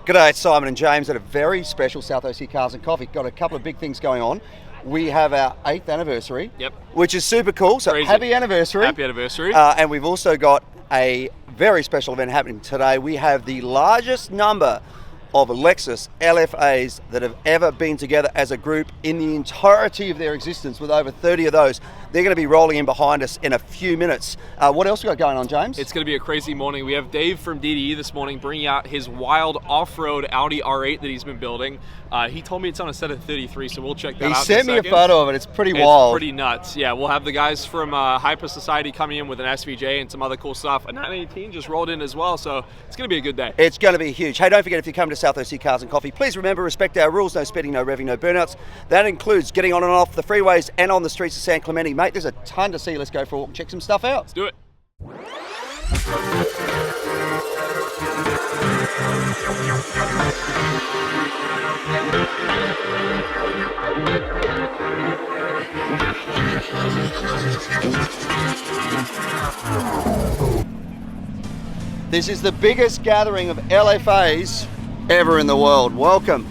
G'day, it's Simon and James at a very special South OC Cars and Coffee. Got a couple of big things going on. We have our 8th anniversary, which is super cool. So crazy. Happy anniversary. Happy anniversary. And we've also got a very special event happening today. We have the largest number of Lexus LFAs that have ever been together as a group in the entirety of their existence, with over 30 of those. They're going to be rolling in behind us in a few minutes. What else we got going on, James? It's going to be a crazy morning. We have Dave from DDE this morning bringing out his wild off-road Audi R8 that he's been building. He told me it's on a set of 33, so we'll check that out. He sent me a photo of it. It's pretty wild. It's pretty nuts. Yeah, we'll have the guys from Hyper Society coming in with an SVJ and some other cool stuff. A 918 just rolled in as well, so it's going to be a good day. It's going to be huge. Hey, don't forget, if you come to South OC Cars and Coffee, please remember, respect our rules. No speeding, no revving, no burnouts. That includes getting on and off the freeways and on the streets of San Clemente. Mate, there's a ton to see. Let's go for a walk and check some stuff out. Let's do it. This is the biggest gathering of LFAs ever in the world. Welcome.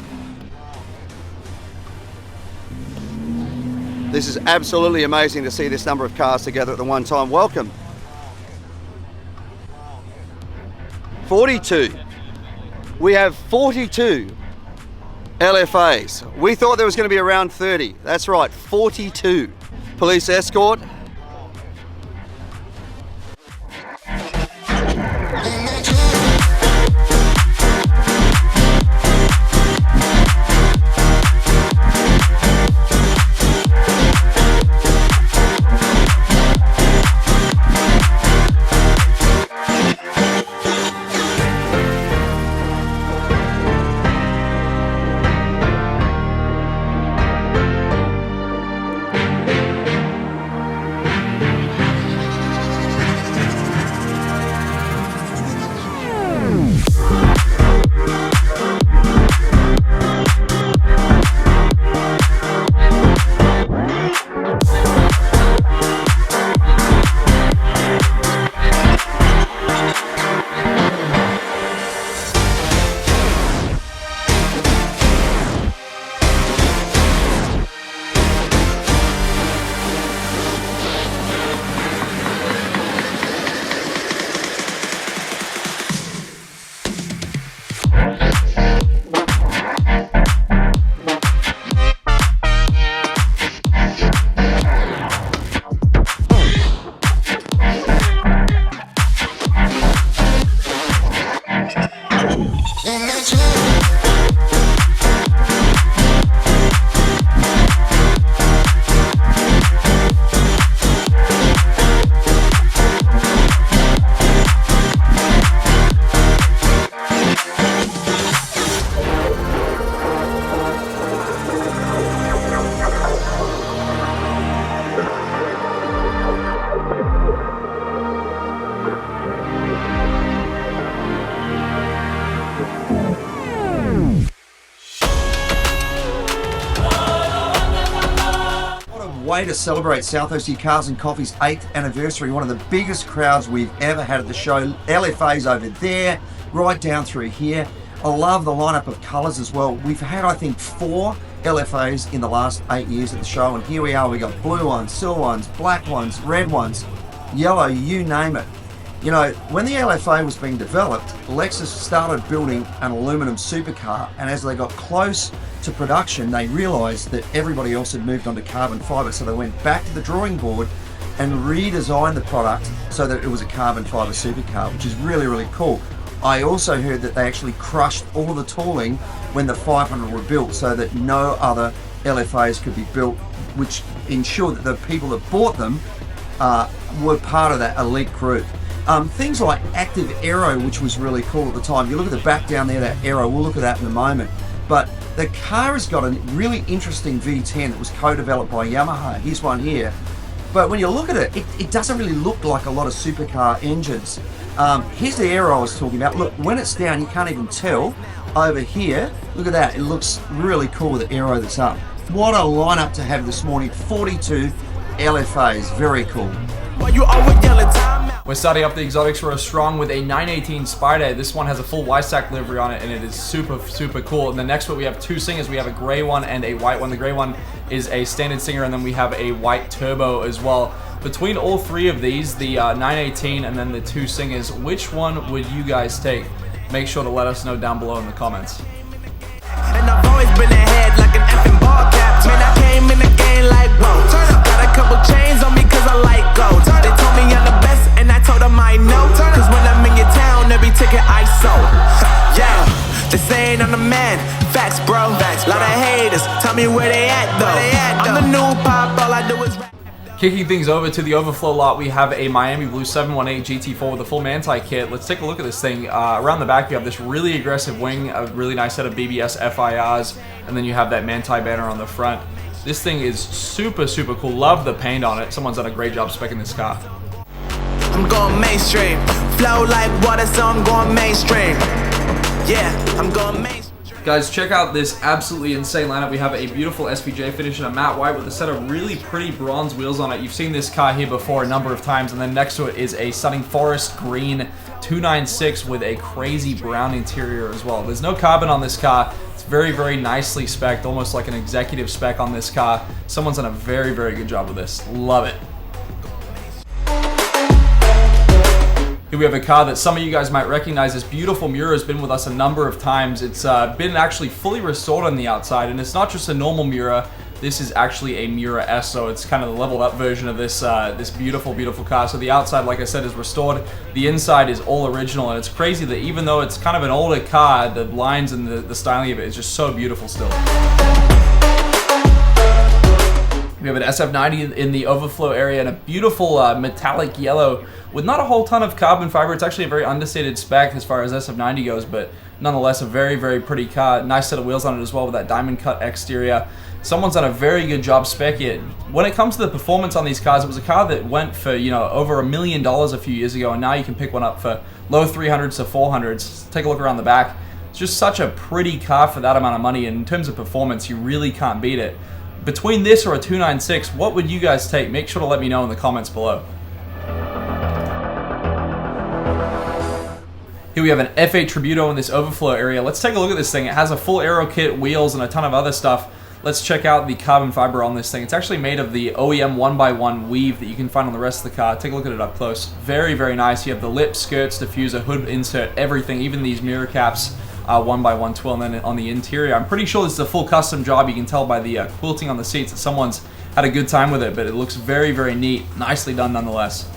This is absolutely amazing to see this number of cars together at the one time. Welcome. 42. We have 42 LFAs. We thought there was going to be around 30. That's right, 42. Police escort. Way to celebrate South OC Cars and Coffee's 8th anniversary. One of the biggest crowds we've ever had at the show. LFAs over there, right down through here. I love the lineup of colours as well. We've had, I think, 4 LFAs in the last 8 years at the show, and here we are. We got blue ones, silver ones, black ones, red ones, yellow, you name it. You know, when the LFA was being developed, Lexus started building an aluminum supercar, and as they got close to production, they realised that everybody else had moved on to carbon fibre, so they went back to the drawing board and redesigned the product so that it was a carbon fibre supercar, which is really, really cool. I also heard that they actually crushed all of the tooling when the 500 were built so that no other LFAs could be built, which ensured that the people that bought them were part of that elite group. Things like active aero, which was really cool at the time. You look at the back down there, that aero, we'll look at that in a moment. But the car has got a really interesting V10 that was co-developed by Yamaha. Here's one here. But when you look at it, it doesn't really look like a lot of supercar engines. Here's the aero I was talking about. Look, when it's down, you can't even tell. Over here, look at that. It looks really cool with the aero that's up. What a lineup to have this morning. 42 LFAs, very cool. While you always yelling time out. We're starting up the exotics row strong with a 918 Spider. This one has a full Y-Stack livery on it, and it is super, super cool. And the next one, we have two singers. We have a gray one and a white one. The gray one is a standard singer, and then we have a white turbo as well. Between all three of these, the 918 and then the two singers, which one would you guys take? Make sure to let us know down below in the comments. And I've always been ahead like an effing ball cap. Man, I came in the game like, whoa. Got a couple chains on me cause I like gold. They told me I'm the best and I told them I know. Cause when I'm in your town, every ticket I sold. Yeah, they saying I'm the man. Facts, bro. Lot of haters, tell me where they at though. I'm the new pop, all I do is rap. Kicking things over to the Overflow Lot, we have a Miami Blue 718 GT4 with a full Manti kit. Let's take a look at this thing. Around the back, you have this really aggressive wing, a really nice set of BBS FIRs, and then you have that Manti banner on the front. This thing is super, super cool. Love the paint on it. Someone's done a great job speccing this car. I'm going mainstream. Flow like water, so I'm going mainstream. Yeah, I'm going mainstream. Guys, check out this absolutely insane lineup. We have a beautiful SVJ finish in a matte white with a set of really pretty bronze wheels on it. You've seen this car here before a number of times, and then next to it is a stunning forest green 296 with a crazy brown interior as well. There's no carbon on this car. It's very, very nicely specced, almost like an executive spec on this car. Someone's done a very, very good job with this. Love it. Here we have a car that some of you guys might recognize. This beautiful Miura has been with us a number of times. It's been actually fully restored on the outside, and it's not just a normal Miura. This is actually a Miura S, so it's kind of the leveled up version of this this beautiful, beautiful car. So the outside, like I said, is restored. The inside is all original, and it's crazy that even though it's kind of an older car, the lines and the styling of it is just so beautiful still. We have an SF90 in the overflow area and a beautiful metallic yellow with not a whole ton of carbon fiber. It's actually a very understated spec as far as SF90 goes, but nonetheless a very, very pretty car. Nice set of wheels on it as well with that diamond cut exterior. Someone's done a very good job spec it. When it comes to the performance on these cars, it was a car that went for, you know, over $1 million a few years ago, and now you can pick one up for low 300s to 400s. Take a look around the back. It's just such a pretty car for that amount of money, and in terms of performance, you really can't beat it. Between this or a 296, what would you guys take? Make sure to let me know in the comments below. Here we have an F8 Tributo in this overflow area. Let's take a look at this thing. It has a full aero kit, wheels, and a ton of other stuff. Let's check out the carbon fiber on this thing. It's actually made of the OEM 1x1 weave that you can find on the rest of the car. Take a look at it up close. Very, very nice. You have the lip, skirts, diffuser, hood insert, everything, even these mirror caps. 1x1 twill, and then on the interior, I'm pretty sure this is a full custom job. You can tell by the quilting on the seats that someone's had a good time with it, but it looks very, very neat. Nicely done nonetheless.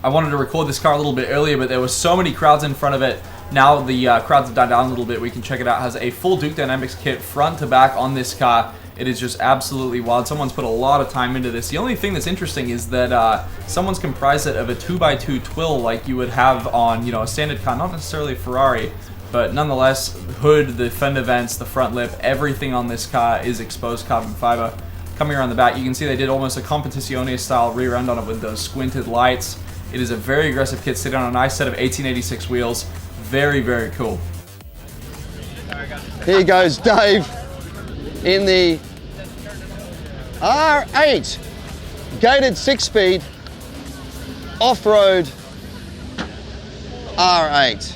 I wanted to record this car a little bit earlier, but there were so many crowds in front of it. Now the crowds have died down a little bit. We can check it out. It has a full Duke Dynamics kit front to back on this car. It is just absolutely wild. Someone's put a lot of time into this. The only thing that's interesting is that someone's comprised it of a 2x2 twill like you would have on, you know, a standard car, not necessarily a Ferrari, but nonetheless, hood, the fender vents, the front lip, everything on this car is exposed carbon fiber. Coming around the back, you can see they did almost a Competizione style rear end on it with those squinted lights. It is a very aggressive kit sitting on a nice set of 1886 wheels. Very, very cool. Here goes Dave in the R8 gated 6-speed off-road R8.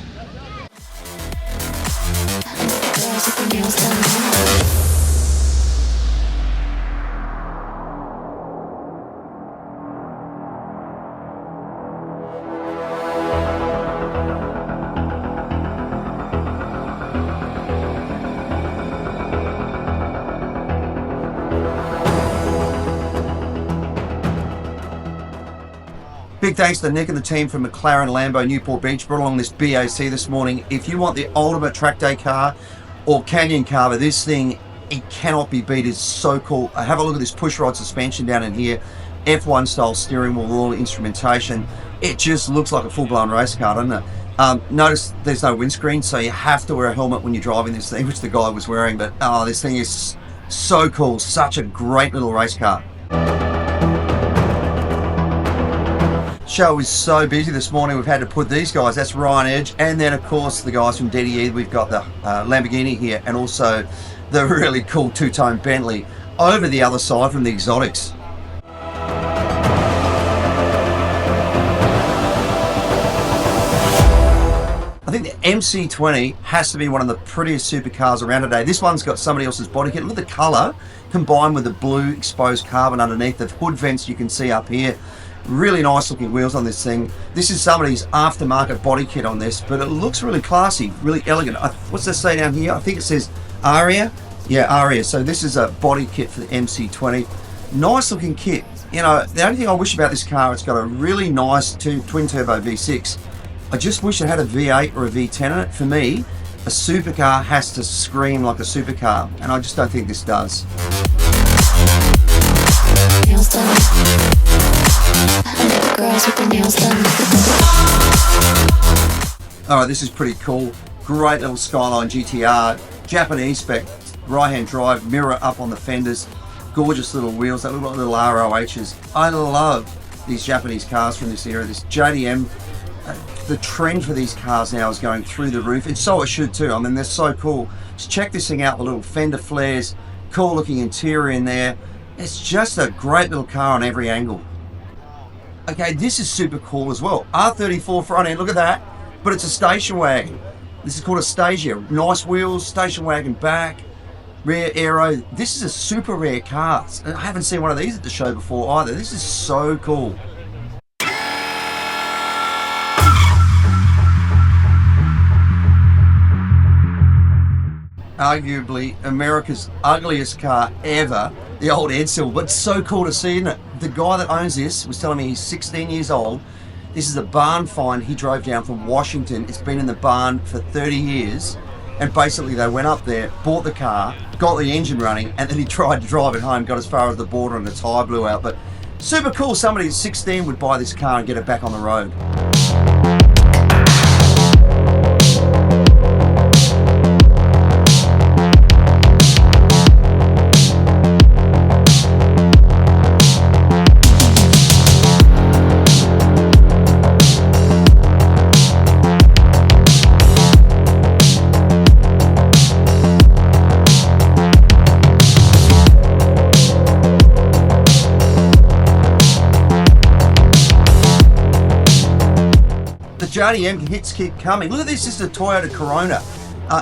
Big thanks to Nick and the team from McLaren Lambo Newport Beach. Brought along this BAC this morning. If you want the ultimate track day car or canyon car, this thing, it cannot be beat. It's so cool. Have a look at this push rod suspension down in here. F1 style steering wheel, all instrumentation. It just looks like a full-blown race car, doesn't it? Notice there's no windscreen, so you have to wear a helmet when you're driving this thing, which the guy was wearing. But oh, this thing is so cool. Such a great little race car. Show is so busy this morning, we've had to put these guys, that's Ryan Edge, and then of course the guys from DDE. We've got the Lamborghini here, and also the really cool two-tone Bentley over the other side from the exotics. MC20 has to be one of the prettiest supercars around today. This one's got somebody else's body kit. Look at the colour combined with the blue exposed carbon underneath. The hood vents you can see up here. Really nice looking wheels on this thing. This is somebody's aftermarket body kit on this, but it looks really classy, really elegant. What's that say down here? I think it says Aria. Yeah, Aria. So this is a body kit for the MC20. Nice looking kit. You know, the only thing I wish about this car, it's got a really nice twin turbo V6. I just wish it had a V8 or a V10 in it. For me, a supercar has to scream like a supercar, and I just don't think this does. Nails done. I like the girls with the nails done. Alright, this is pretty cool. Great little Skyline GTR. Japanese spec, right-hand drive, mirror up on the fenders. Gorgeous little wheels, that look like little ROHs. I love these Japanese cars from this era. This JDM, the trend for these cars now is going through the roof, and so it should too. I mean, they're so cool. Just check this thing out, the little fender flares, cool looking interior in there. It's just a great little car on every angle. Okay, this is super cool as well. R34 front end, look at that. But it's a station wagon. This is called a Stagia. Nice wheels, station wagon back, rear aero. This is a super rare car. I haven't seen one of these at the show before either. This is so cool. Arguably America's ugliest car ever, the old Edsel, but so cool to see, isn't it? The guy that owns this was telling me he's 16 years old. This is a barn find he drove down from Washington. It's been in the barn for 30 years, and basically they went up there, bought the car, got the engine running, and then he tried to drive it home, got as far as the border and the tyre blew out. But super cool, somebody at 16 would buy this car and get it back on the road. JDM hits keep coming. Look at this is a Toyota Corona.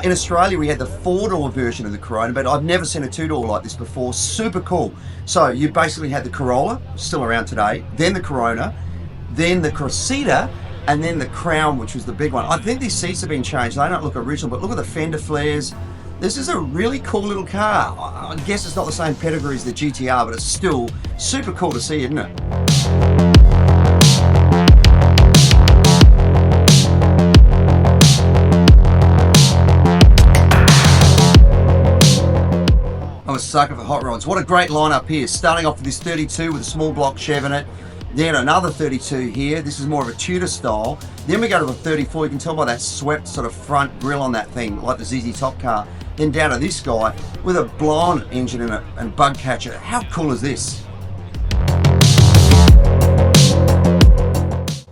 In Australia we had the 4-door version of the Corona, but I've never seen a 2-door like this before. Super cool. So you basically had the Corolla, still around today, then the Corona, then the Cressida, and then the Crown, which was the big one. I think these seats have been changed. They don't look original, but look at the fender flares. This is a really cool little car. I guess it's not the same pedigree as the GTR, but it's still super cool to see, isn't it? I'm a sucker for hot rods. What a great lineup here. Starting off with this 32 with a small block Chev in it. Then another 32 here. This is more of a Tudor style. Then we go to a 34. You can tell by that swept sort of front grille on that thing, like the ZZ Top car. Then down to this guy with a blonde engine in it and bug catcher. How cool is this?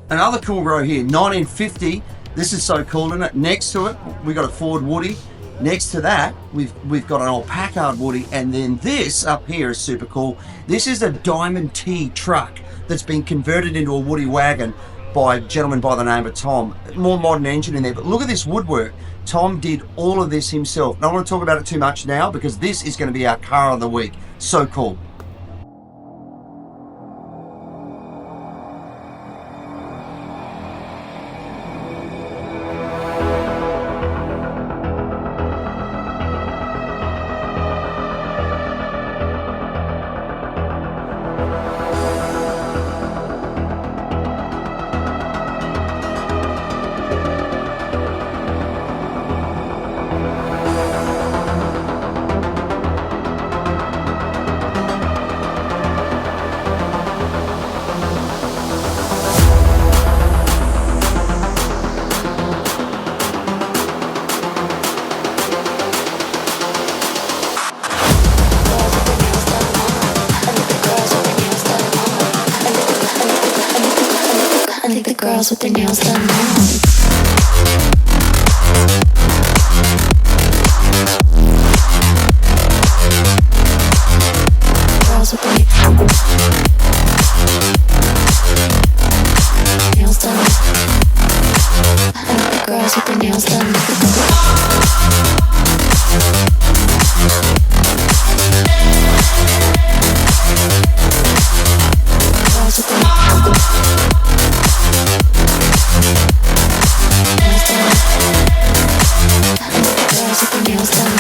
Another cool row here, 1950. This is so cool, isn't it? Next to it, we got a Ford Woody. Next to that, we've got an old Packard Woody, and then this up here is super cool. This is a Diamond T truck that's been converted into a Woody wagon by a gentleman by the name of Tom. More modern engine in there, but look at this woodwork. Tom did all of this himself. I don't want to talk about it too much now because this is going to be our car of the week. So cool. girls with their nails done. Girls with their nails done. Girls with their nails done.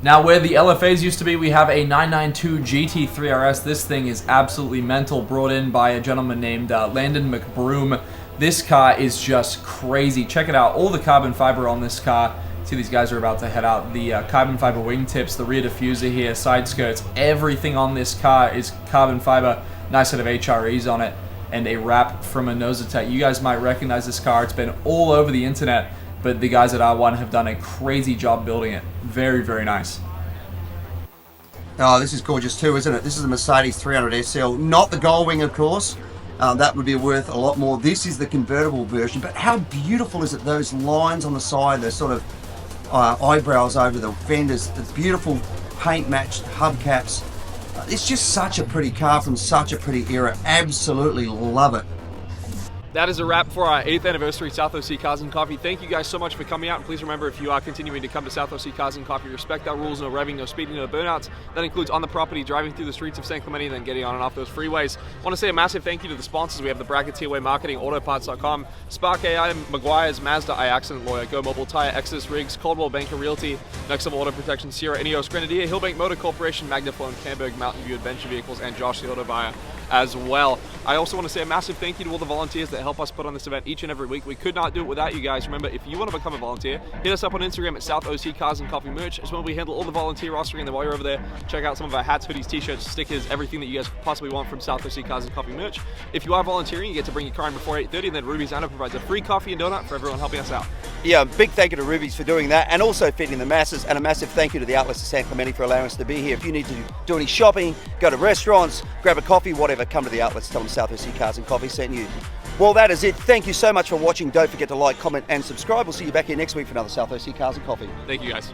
Now, where the LFAs used to be, we have a 992 GT3 RS. This thing is absolutely mental, brought in by a gentleman named Landon McBroom. This car is just crazy. Check it out. All the carbon fiber on this car. See, these guys are about to head out. The carbon fiber wingtips, the rear diffuser here, side skirts, everything on this car is carbon fiber. Nice set of HREs on it, and a wrap from a Nosatech. You guys might recognize this car. It's been all over the internet, but the guys at R1 have done a crazy job building it. Very, very nice. Oh, this is gorgeous too, isn't it? This is a Mercedes 300 SL, not the Gullwing, of course. That would be worth a lot more. This is the convertible version, but how beautiful is it? Those lines on the side, the sort of eyebrows over the fenders, the beautiful paint-matched hubcaps. It's just such a pretty car from such a pretty era. Absolutely love it. That is a wrap for our 8th anniversary South OC Cars and Coffee. Thank you guys so much for coming out. And please remember, if you are continuing to come to South OC Cars and Coffee, respect our rules: no revving, no speeding, no burnouts. That includes on the property, driving through the streets of San Clemente, and then getting on and off those freeways. I want to say a massive thank you to the sponsors. We have the Brackets Here Way Marketing, Autoparts.com, Spark AI, Maguire's, Mazda, iAccident Lawyer, Go Mobile Tire, Exodus Rigs, Coldwell Banker Realty, Next Level Auto Protection, Sierra Ineos, Grenadier, Hillbank Motor Corporation, Magnaflow, Camberg, Mountain View Adventure Vehicles, and Josh the Auto Buyer as well. I also want to say a massive thank you to all the volunteers that help us put on this event each and every week. We could not do it without you guys. Remember, if you want to become a volunteer, hit us up on Instagram at South OC Cars and Coffee Merch. It's when we handle all the volunteer rostering, and then while you're over there, check out some of our hats, hoodies, t-shirts, stickers, everything that you guys possibly want from South OC Cars and Coffee Merch. If you are volunteering, you get to bring your car in before 8:30, and then Ruby's Anna provides a free coffee and donut for everyone helping us out. Yeah, big thank you to Ruby's for doing that and also feeding the masses, and a massive thank you to the Outlets of San Clemente for allowing us to be here. If you need to do any shopping, go to restaurants, grab a coffee, whatever, come to the Outlets, tell them South OC Cars and Coffee sent you. Well, that is it. Thank you so much for watching. Don't forget to like, comment and subscribe. We'll see you back here next week for another South OC Cars and Coffee. Thank you guys.